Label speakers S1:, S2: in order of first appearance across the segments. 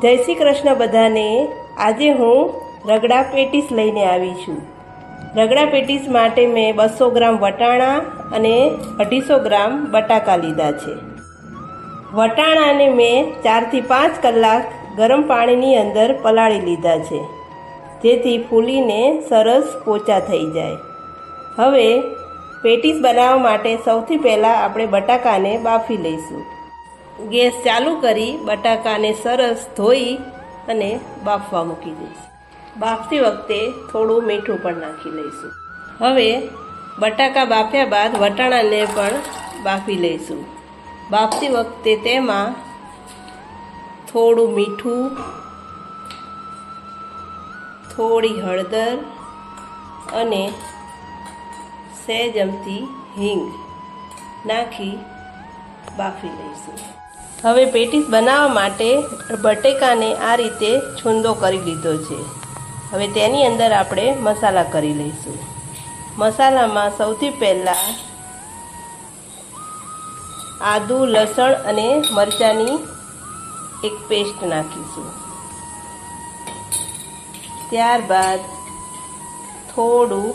S1: જય શ્રી કૃષ્ણ બધાને। આજે હું રગડા પેટીસ લઈને આવી છું। રગડા પેટીસ માટે મેં 200 ગ્રામ વટાણા અને 250 ગ્રામ બટાકા લીધા છે। વટાણાને મેં 4 થી 5 કલાક ગરમ પાણીની અંદર પલાળી લીધા છે, જેથી ફૂલીને સરસ પોચા થઈ જાય। હવે પેટીસ બનાવવા માટે સૌથી પહેલાં આપણે બટાકાને બાફી લઈશું। ગેસ ચાલુ કરી બટાકાને સરસ ધોઈ અને બાફવા મૂકી દઈશું। બાફતી વખતે થોડું મીઠું પણ નાખી લઈશું। હવે બટાકા બાફ્યા બાદ વટાણાને પણ બાફી લઈશું। બાફતી વખતે તેમાં થોડું મીઠું, થોડી હળદર અને સહેજ અમથી હિંગ નાખી બાફી લઈશું। હવે પેટીસ બનાવવા માટે બટેકાને આ રીતે છૂંદો કરી લીધો છે। હવે તેની અંદર આપણે મસાલા કરી લઈશું। મસાલામાં સૌથી પહેલાં આદુ, લસણ અને મરચાંની એક પેસ્ટ નાખીશું। ત્યારબાદ થોડું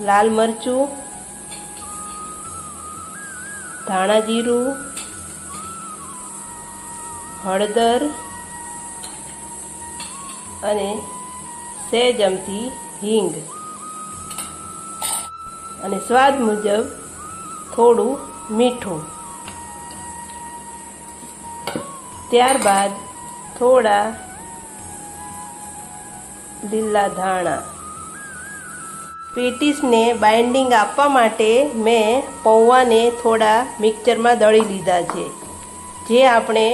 S1: લાલ મરચું, ધાણા જીરું, હળદર અને સહેજ અમથી હિંગ અને સ્વાદ મુજબ થોડું મીઠું। ત્યારબાદ થોડા લીલા ધાણા। પેટીસને બાઇન્ડિંગ આપવા માટે મેં પૌવાને થોડા મિક્સરમાં દળી લીધા છે। જે આપણે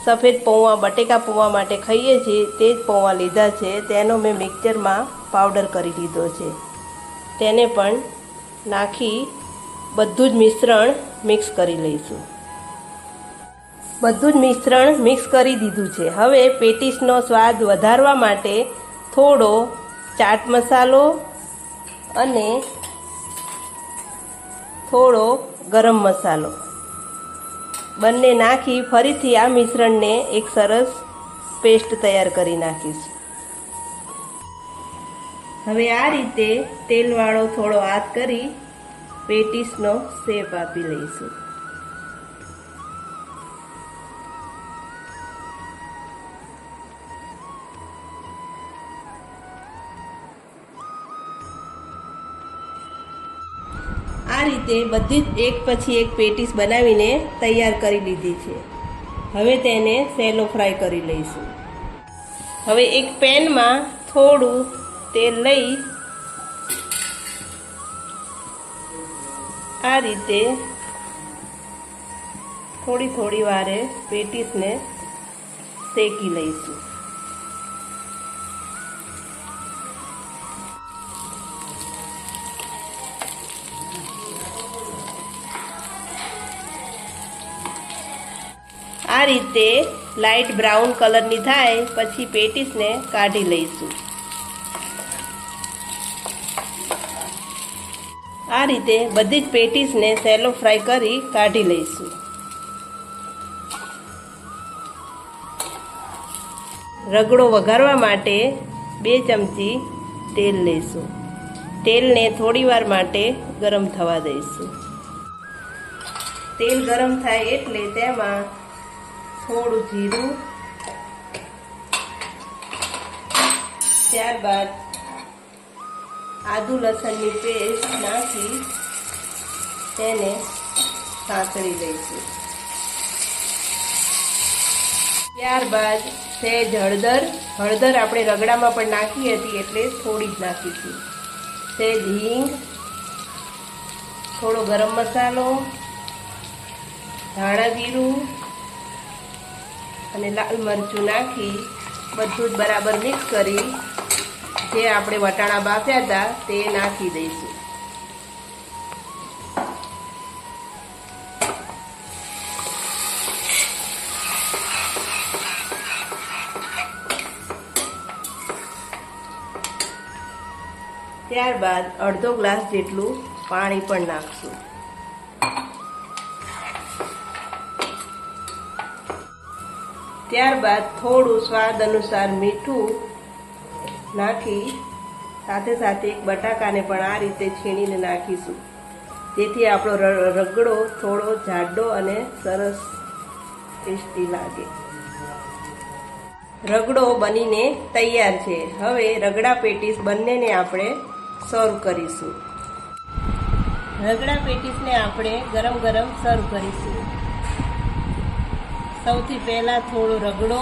S1: સફેદ પૌવા બટેકા પૌવા માટે ખાઈએ છીએ તે જ પૌવા લીધા છે, તેનો મેં મિક્સરમાં પાવડર કરી લીધો છે। તેને પણ નાખી બધું જ મિશ્રણ મિક્સ કરી લઈશું। બધું જ મિશ્રણ મિક્સ કરી દીધું છે। હવે પેટીસનો સ્વાદ વધારવા માટે થોડો ચાટ મસાલો અને થોડો ગરમ મસાલો બંને નાખી ફરીથી આ મિશ્રણને એક સરસ પેસ્ટ તૈયાર કરી નાખીશું। હવે આ રીતે તેલવાળો થોડો હાથ કરી પેટીસનો શેપ આપી લઈશું। આ રીતે બધી જ એક પછી એક પેટીસ બનાવીને તૈયાર કરી લીધી છે। હવે તેને સેલો ફ્રાય કરી લઈશું। હવે એક પેનમાં થોડું તેલ લઈ આ રીતે થોડી વારે પેટીસને શેકી લઈશું। આ રીતે લાઇટ બ્રાઉન કલરની થાય પછી પેટીસને કાઢી લઈશું। આ રીતે બધી જ પેટીસને સેલો ફ્રાય કરી કાઢી લઈશું। રગડો વઘારવા માટે 2 ચમચી તેલ લઈશું। તેલને થોડીવાર માટે ગરમ થવા દઈશું। તેલ ગરમ થાય એટલે તેમાં થોડું જીરું, ત્યારબાદ આદુ લસણની પેસ્ટ નાખી તેને સાંતળી દઈશું। ત્યારબાદ સહેજ હળદર આપણે રગડામાં પણ નાખી હતી એટલે થોડી જ નાખીશું। સહેજ હિંગ, થોડો ગરમ મસાલો, ધાણા જીરું અને લાલ મરચું નાખી બધું જ બરાબર મિક્સ કરી જે આપણે વટાણા બાફ્યા હતા તે નાખી દઈશું। ત્યારબાદ અડધો ગ્લાસ જેટલું પાણી પણ નાખશું। ત્યારબાદ થોડું સ્વાદ અનુસાર મીઠું નાખી સાથે સાથે એક બટાકાને પણ આ રીતે છીણીને નાખીશું, જેથી આપણો રગડો થોડો જાડો અને સરસ ટેસ્ટી લાગે. રગડો બનીને તૈયાર છે. હવે રગડા પેટીસ બંનેને આપણે સર્વ કરીશું. રગડા પેટીસને આપણે ગરમ ગરમ સર્વ કરીશું. સૌથી પહેલા થોડો રગડો,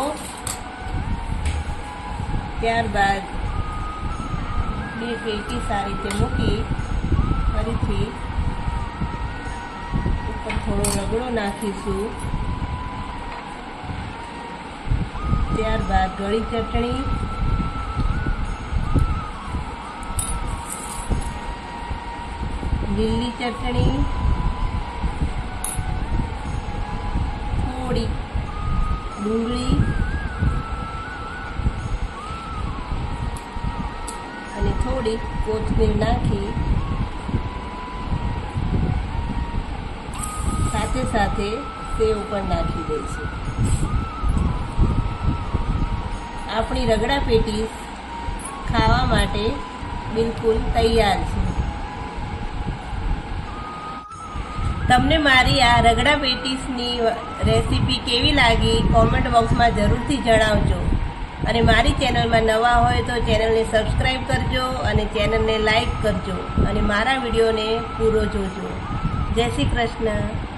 S1: ત્યારબાદ બે પેટીસ આ રીતે મૂકી ફરીથી ઉપર થોડો રગડો નાખીશું. ત્યારબાદ ગળી ચટણી, લીલી ચટણી, થોડી ડુંગળી અને થોડી કોથમીર નાખી સાથે સાથે સેવ પણ નાખી દઈશું. આપણી રગડા પેટીસ ખાવા માટે બિલકુલ તૈયાર છે. તમને મારી આ રગડા પેટીસની રેસીપી કેવી લાગી કોમેન્ટ બોક્સમાં જરૂરથી જણાવજો. અને મારી ચેનલમાં નવા હોય તો ચેનલને સબસ્ક્રાઈબ કરજો અને ચેનલને લાઈક કરજો અને મારા વિડીયોને પૂરો જોજો. જય શ્રી કૃષ્ણ.